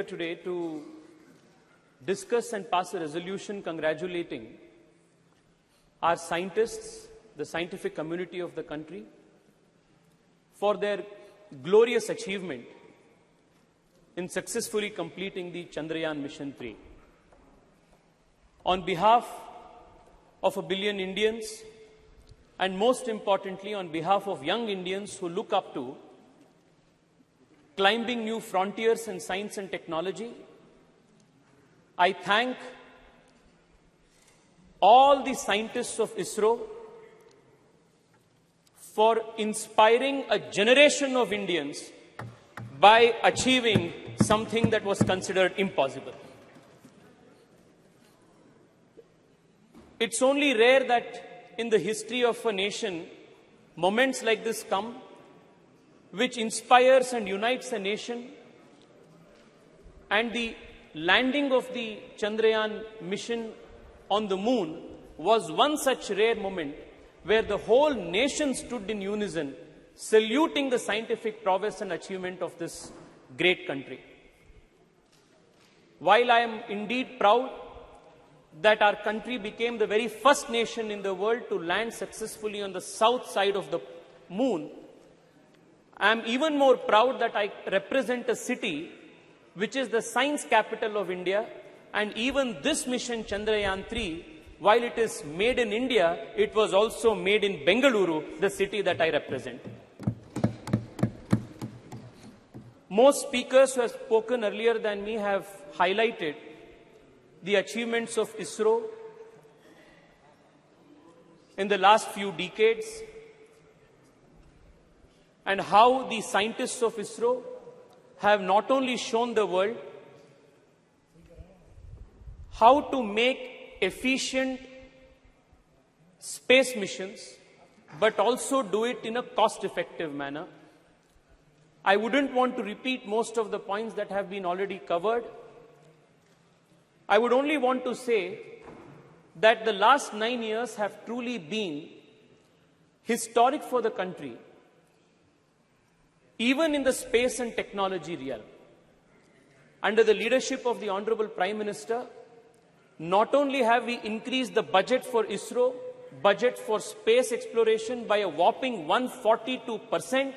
today to discuss and pass a resolution congratulating our scientists, the scientific community of the country, for their glorious achievement in successfully completing the Chandrayaan Mission 3. On behalf of 1 billion Indians, and most importantly on behalf of young Indians who look up to climbing new frontiers in science and technology, I thank all the scientists of ISRO for inspiring a generation of Indians by achieving something that was considered impossible. It's only rare that in the history of a nation, moments like this come, which inspires and unites a nation. And the landing of the Chandrayaan mission on the moon was one such rare moment where the whole nation stood in unison, saluting the scientific prowess and achievement of this great country. While I am indeed proud that our country became the very first nation in the world to land successfully on the south side of the moon, I am even more proud that I represent a city which is the science capital of India, and even this mission Chandrayaan 3, while it is made in India, it was also made in Bengaluru, the city that I represent. Most speakers who have spoken earlier than me have highlighted the achievements of ISRO in the last few decades and how the scientists of ISRO have not only shown the world how to make efficient space missions, but also do it in a cost-effective manner. I wouldn't want to repeat most of the points that have been already covered. I would only want to say that the last 9 years have truly been historic for the country, even in the space and technology realm. Under the leadership of the Honorable Prime Minister, not only have we increased the budget for ISRO, budget for space exploration by a whopping 142%,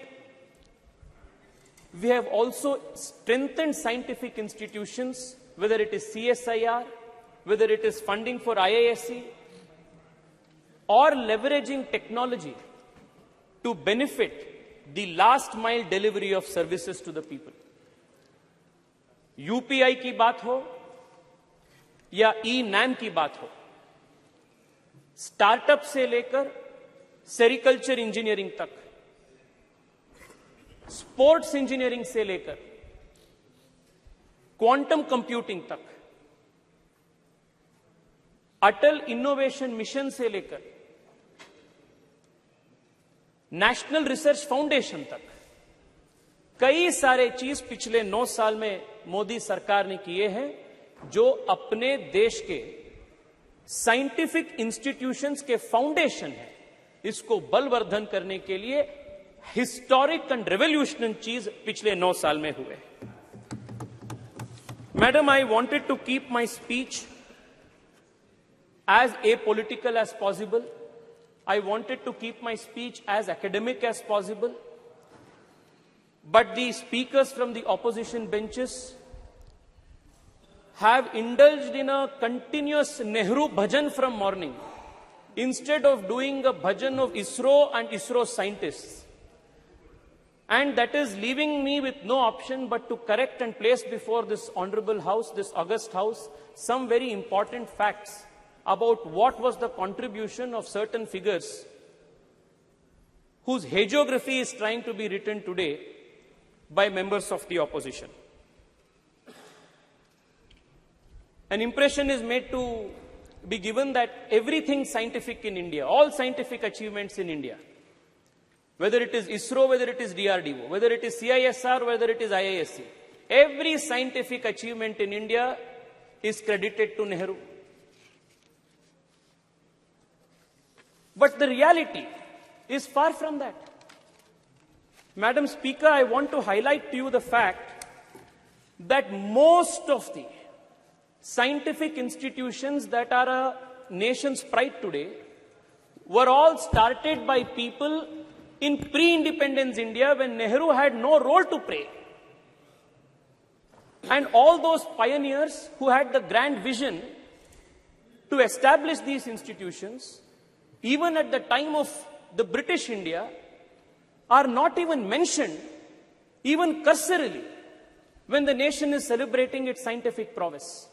we have also strengthened scientific institutions, whether it is CSIR, whether it is funding for IISc, or leveraging technology to benefit the last mile delivery of services to the people. UPI की बात हो या E-NAM की बात हो, startup से लेकर sericulture engineering तक, स्पोर्ट्स इंजीनियरिंग से लेकर क्वांटम कंप्यूटिंग तक, अटल इनोवेशन मिशन से लेकर नेशनल रिसर्च फाउंडेशन तक, कई सारे चीज पिछले 9 साल में मोदी सरकार ने किए हैं जो अपने देश के साइंटिफिक इंस्टीट्यूशंस के फाउंडेशन है, इसको बलवर्धन करने के लिए हिस्टोरिक एंड रेवोल्यूशनरी चीज पिछले 9 साल में हुए. Madam, I wanted to keep my speech as apolitical as possible. I wanted to keep my speech as academic as possible. But the speakers from the opposition benches have indulged in a continuous Nehru bhajan from morning, instead of doing a bhajan of ISRO and ISRO scientists. And that is leaving me with no option but to correct and place before this honorable house, this august house, some very important facts about what was the contribution of certain figures whose hagiography is trying to be written today by members of the opposition. An impression is made to be given that everything scientific in India, all scientific achievements in India, whether it is ISRO, whether it is DRDO, whether it is CISR, whether it is IISc, every scientific achievement in India is credited to Nehru. But the reality is far from that. Madam Speaker, I want to highlight to you the fact that most of the scientific institutions that are a nation's pride today were all started by people in pre-independence India when Nehru had no role to play. And all those pioneers who had the grand vision to establish these institutions, even at the time of the British India, are not even mentioned, even cursorily, when the nation is celebrating its scientific prowess.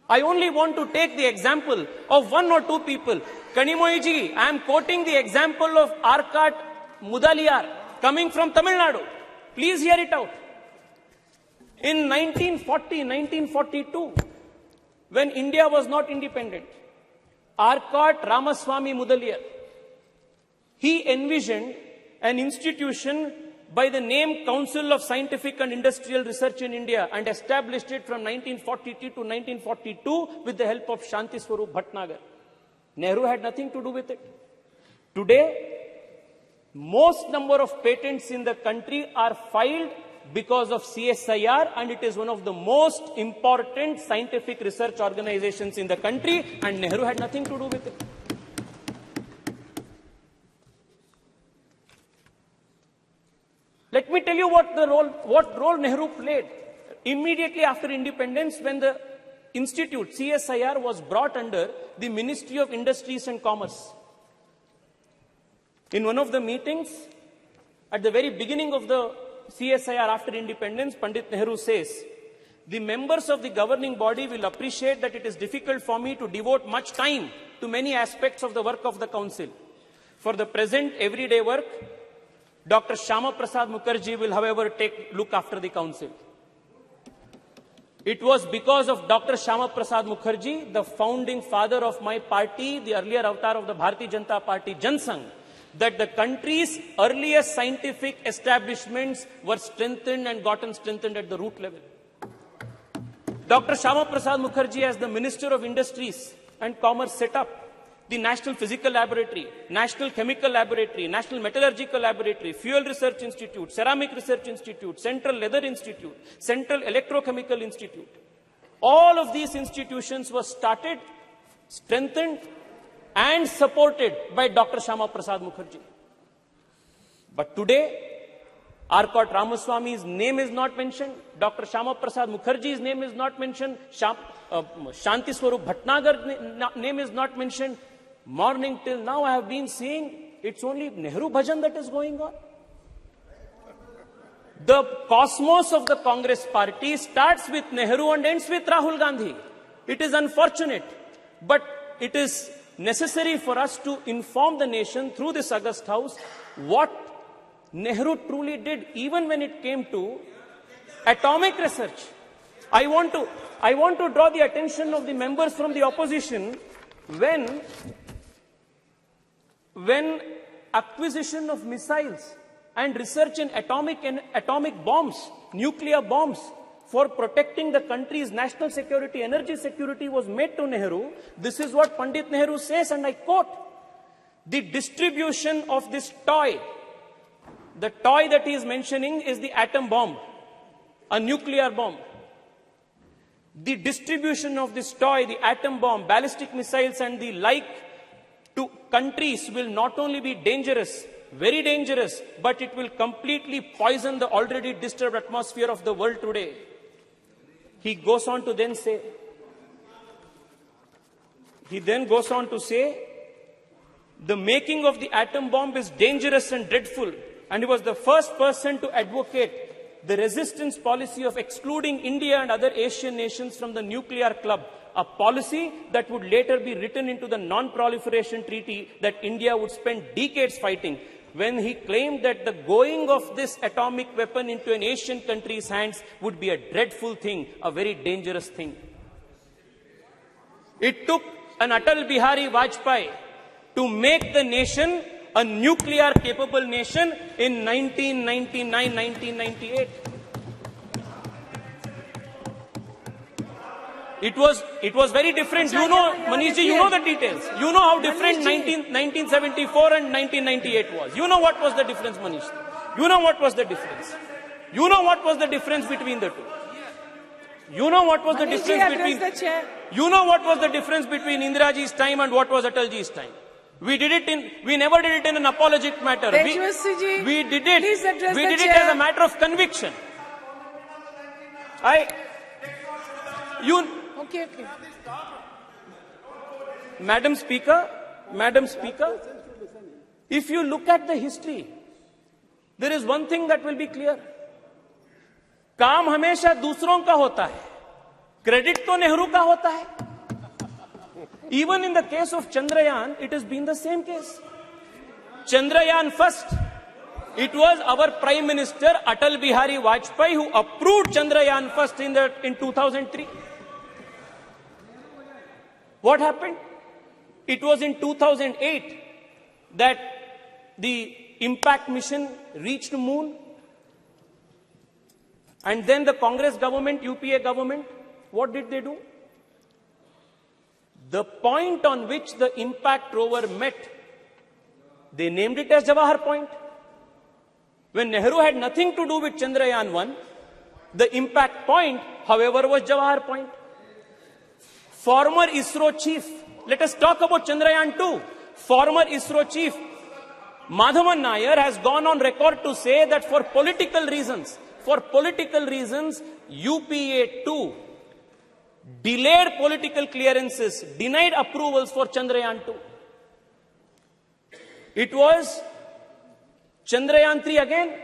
I only want to take the example of one or two people. Kanimoyiji, I am quoting the example of Arcot Mudaliar, coming from Tamil Nadu. Please hear it out. In 1940, 1942, when India was not independent, Arcot Ramaswamy Mudaliar, he envisioned an institution by the name Council of Scientific and Industrial Research in India and established it from 1942 to 1942 with the help of Shanti Swarup Bhatnagar. Nehru had nothing to do with it. Today, most number of patents in the country are filed because of CSIR, and it is one of the most important scientific research organizations in the country, and Nehru had nothing to do with it. Let me tell you what role Nehru played. Immediately after independence, when the institute, CSIR, was brought under the Ministry of Industries and Commerce. In one of the meetings, at the very beginning of the CSIR after independence, Pandit Nehru says, the members of the governing body will appreciate that it is difficult for me to devote much time to many aspects of the work of the council. For the present everyday work, Dr. Shyama Prasad Mukherjee will, however, look after the council. It was because of Dr. Shyama Prasad Mukherjee, the founding father of my party, the earlier avatar of the Bharatiya Janata Party, Jansangh, that the country's earliest scientific establishments were strengthened and gotten strengthened at the root level. Dr. Shyama Prasad Mukherjee, as the Minister of Industries and Commerce, set up the National Physical Laboratory, National Chemical Laboratory, National Metallurgical Laboratory, Fuel Research Institute, Ceramic Research Institute, Central Leather Institute, Central Electrochemical Institute. All of these institutions were started, strengthened, and supported by Dr. Shyama Prasad Mukherjee. But today, Arcot Ramaswamy's name is not mentioned, Dr. Shyama Prasad Mukherjee's name is not mentioned, Shanti Swarup Bhatnagar's name is not mentioned. Morning till now I have been seeing it's only Nehru Bhajan that is going on. The cosmos of the Congress party starts with Nehru and ends with Rahul Gandhi. It is unfortunate, but it is necessary for us to inform the nation through this August House what Nehru truly did, even when it came to atomic research. I want to draw the attention of the members from the opposition when acquisition of missiles and research in atomic bombs, nuclear bombs, for protecting the country's national security, energy security was made to Nehru. This is what Pandit Nehru says, and I quote, the distribution of this toy, the toy that he is mentioning is the atom bomb, a nuclear bomb. The distribution of this toy, the atom bomb, ballistic missiles and the like to countries will not only be dangerous, very dangerous, but it will completely poison the already disturbed atmosphere of the world today. He then goes on to say, the making of the atom bomb is dangerous and dreadful, and he was the first person to advocate the resistance policy of excluding India and other Asian nations from the nuclear club, a policy that would later be written into the non-proliferation treaty that India would spend decades fighting, when he claimed that the going of this atomic weapon into an Asian country's hands would be a dreadful thing, a very dangerous thing. It took an Atal Bihari Vajpayee to make the nation a nuclear capable nation in 1999, 1998. It was very different. You know, Manishji, you know the details. You know how different 1974 and 1998 was. You know what was the difference, Manishji. You know what was the difference. You know what was the difference between the two. You know what was the Manish ji, difference address between... the chair. You know what was the difference between Indira ji's time and what was Atal ji's time? We never did it in an apologetic matter. Tejasvi ji, We did it. please address We the did it chair. as a matter of conviction. Okay. Madam Speaker, if you look at the history, there is one thing that will be clear. काम हमेशा दूसरों का होता है, credit तो नेहरू का होता है. Even in the case of Chandrayaan, it has been the same case. Chandrayaan first, it was our Prime Minister Atal Bihari Vajpayee who approved Chandrayaan first in 2003. What happened? It was in 2008 that the impact mission reached moon. And then the Congress government, UPA government, what did they do? The point on which the impact rover met, they named it as Jawahar Point. When Nehru had nothing to do with Chandrayaan 1, the impact point, however, was Jawahar Point. Former ISRO chief, let us talk about Chandrayaan 2. Former ISRO chief Madhavan Nair has gone on record to say that for political reasons, UPA2 delayed political clearances, denied approvals for Chandrayaan 2. It was Chandrayaan 3 again,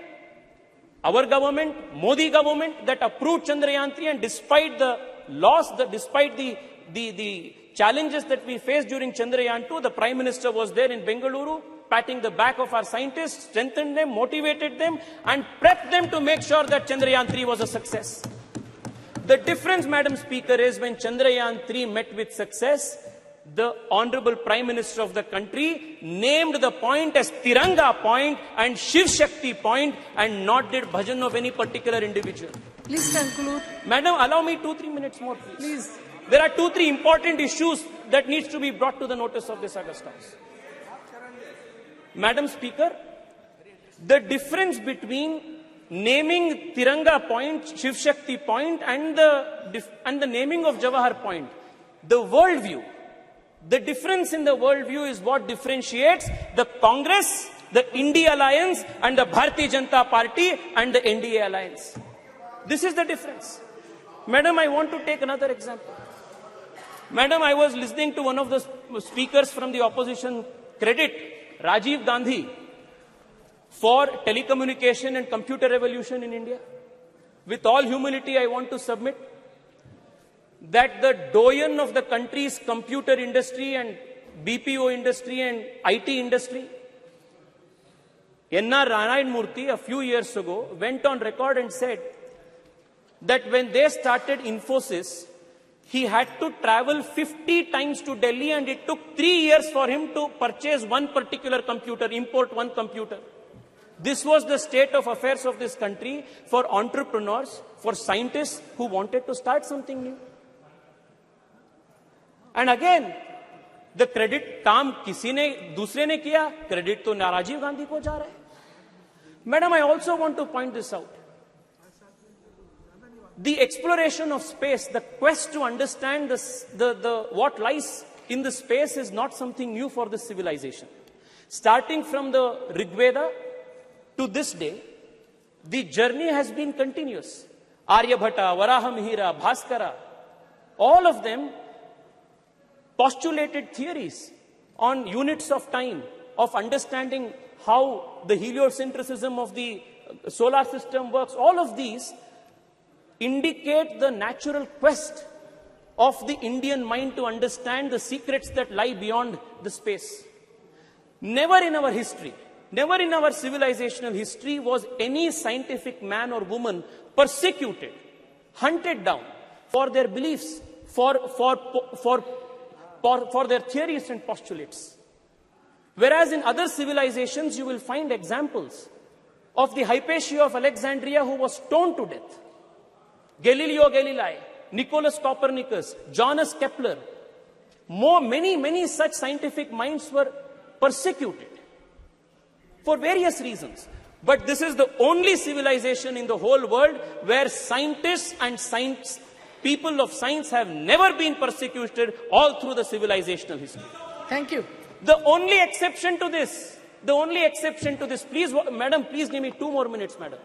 our government, Modi government, that approved Chandrayaan 3, and despite the loss, despite the challenges that we faced during Chandrayaan 2, the Prime Minister was there in Bengaluru, patting the back of our scientists, strengthened them, motivated them, and prepped them to make sure that Chandrayaan 3 was a success. The difference, Madam Speaker, is when Chandrayaan 3 met with success, the Honorable Prime Minister of the country named the point as Tiranga Point and Shiv Shakti Point and not did bhajan of any particular individual. Please conclude. Madam, allow me 2-3 minutes more, please. Please. There are 2-3 important issues that needs to be brought to the notice of this August House. Madam Speaker, the difference between naming Tiranga Point, Shiv Shakti Point and the naming of Jawahar Point, the worldview, the difference in the worldview is what differentiates the Congress, the India Alliance and the Bharatiya Janata Party and the NDA Alliance. This is the difference. Madam, I want to take another example. Madam, I was listening to one of the speakers from the opposition credit Rajiv Gandhi for telecommunication and computer revolution in India. With all humility, I want to submit that the doyen of the country's computer industry and BPO industry and IT industry, N.R. Narayan Murthy, a few years ago, went on record and said that when they started Infosys, he had to travel 50 times to Delhi and it took 3 years for him to purchase one particular computer, import one computer. This was the state of affairs of this country for entrepreneurs, for scientists who wanted to start something new. And again, the credit काम किसी ने दूसरे ने किया, credit तो राजीव गांधी को जा रहा है. Madam, I also want to point this out. The exploration of space, the quest to understand what lies in the space is not something new for this civilization. Starting from the Rig Veda to this day, the journey has been continuous. Aryabhata, Varahamihira, Bhaskara, all of them postulated theories on units of time, of understanding how the heliocentrism of the solar system works. All of these indicate the natural quest of the Indian mind to understand the secrets that lie beyond the space. Never in our history, never in our civilizational history was any scientific man or woman persecuted, hunted down for their beliefs, for their theories and postulates. Whereas in other civilizations, you will find examples of the Hypatia of Alexandria who was stoned to death. Galileo Galilei, Nicholas Copernicus, Johannes Kepler, many such scientific minds were persecuted for various reasons. But this is the only civilization in the whole world where scientists and science people of science have never been persecuted all through the civilizational history. Thank you. The only exception to this, please, madam, please give me 2 more minutes, madam.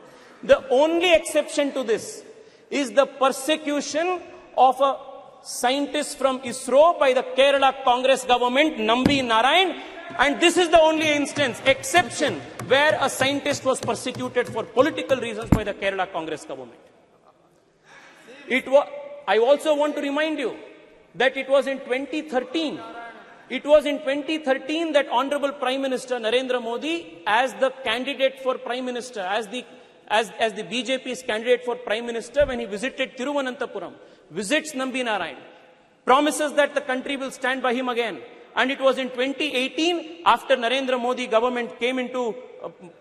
The only exception to this is the persecution of a scientist from ISRO by the Kerala Congress government, Nambi Narayan, and this is the only exception where a scientist was persecuted for political reasons by the Kerala Congress government. I also want to remind you that it was in 2013 that Honorable Prime Minister Narendra Modi, as the candidate for Prime Minister, as the BJP's candidate for Prime Minister, when he visited Thiruvananthapuram, visits Nambi Narayan, promises that the country will stand by him again. And it was in 2018, after Narendra Modi government came into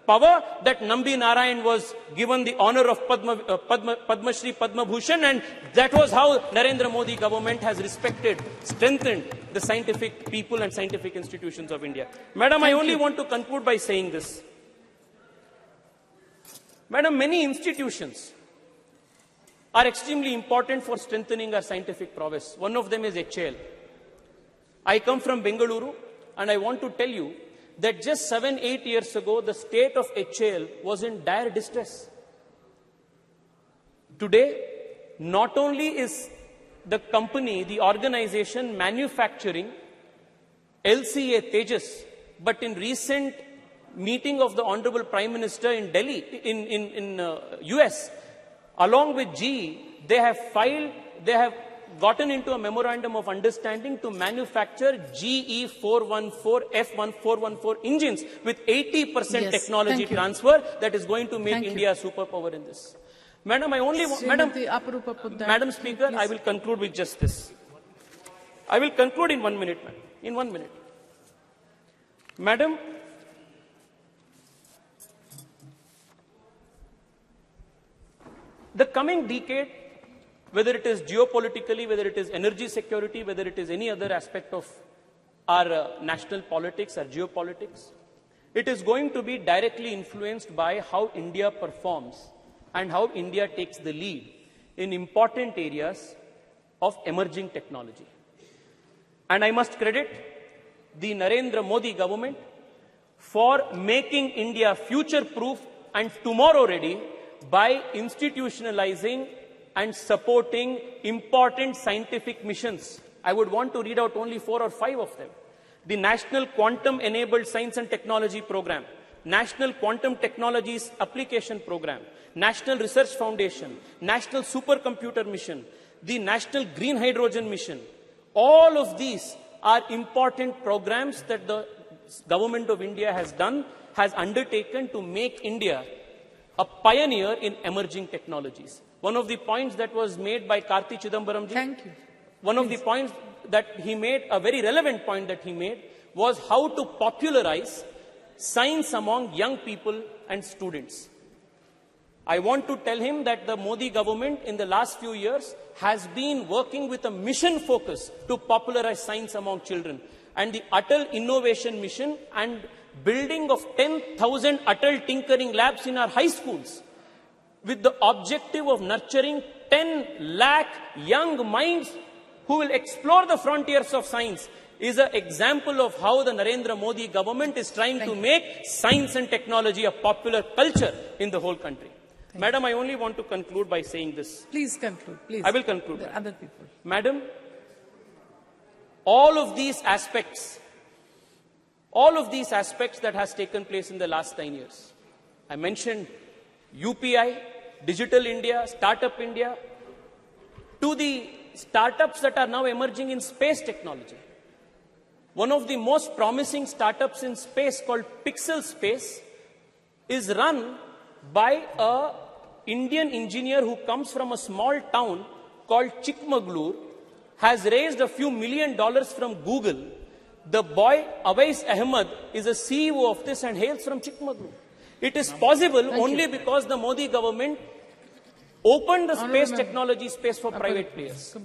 power, that Nambi Narayan was given the honor of Padma Shri Padma Bhushan, and that was how Narendra Modi government has respected, strengthened the scientific people and scientific institutions of India. Madam, I only want to conclude by saying this. Madam, many institutions are extremely important for strengthening our scientific prowess. One of them is HAL. I come from Bengaluru, and I want to tell you that just 7-8 years ago, the state of HAL was in dire distress. Today, not only is the company, the organization manufacturing LCA Tejas, but in recent meeting of the Honorable Prime Minister in Delhi, in US, along with GE, they have gotten into a memorandum of understanding to manufacture GE 414, F1414 engines with 80% technology transfer that is going to make India a superpower in this. Madam, Madam Speaker, I will conclude with just this. I will conclude in 1 minute, madam. In 1 minute. Madam, the coming decade, whether it is geopolitically, whether it is energy security, whether it is any other aspect of our national politics, our geopolitics, it is going to be directly influenced by how India performs and how India takes the lead in important areas of emerging technology. And I must credit the Narendra Modi government for making India future-proof and tomorrow-ready by institutionalizing and supporting important scientific missions. I would want to read out only 4 or 5 of them. The National Quantum Enabled Science and Technology Program, National Quantum Technologies Application Program, National Research Foundation, National Supercomputer Mission, the National Green Hydrogen Mission. All of these are important programs that the government of India has undertaken to make India a pioneer in emerging technologies. One of the points that was made by Karti Chidambaram ji, one of the points that he made, a very relevant point that he made, was how to popularize science among young people and students. I want to tell him that the Modi government in the last few years has been working with a mission focus to popularize science among children. And the Atal Innovation Mission and building of 10,000 Atal Tinkering Labs in our high schools, with the objective of nurturing 10 lakh young minds who will explore the frontiers of science, is an example of how the Narendra Modi government is trying to make science and technology a popular culture in the whole country. Madam, I only want to conclude by saying this. Please conclude, please. I will conclude. The other people. Madam, all of these aspects that has taken place in the last 9 years. I mentioned UPI, Digital India, Startup India, to the startups that are now emerging in space technology. One of the most promising startups in space, called Pixel Space, is run by an Indian engineer who comes from a small town called Chikmagalur, has raised a few $1 million from Google. The boy, Awais Ahmed, is a CEO of this and hails from Chikmagalur. It is possible only because the Modi government opened the space technology space for private players.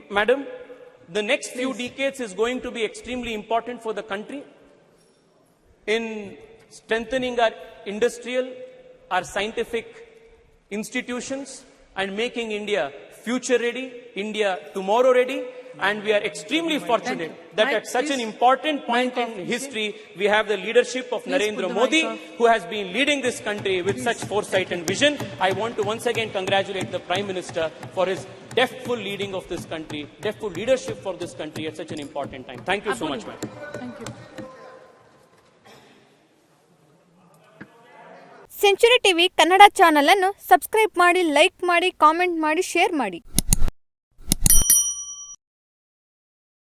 Madam, the next few decades is going to be extremely important for the country in strengthening our industrial, our scientific institutions, and making India future ready, India tomorrow ready. And we are extremely fortunate that at such an important point in history, we have the leadership of Narendra Modi, who has been leading this country with such foresight and vision. I want to once again congratulate the Prime Minister for his deftful leading of this country, deftful leadership for this country at such an important time. Thank you so much, ma'am. Thank you. Century TV Kannada channel ಅನ್ನು subscribe ಮಾಡಿ, like ಮಾಡಿ, comment ಮಾಡಿ, share ಮಾಡಿ.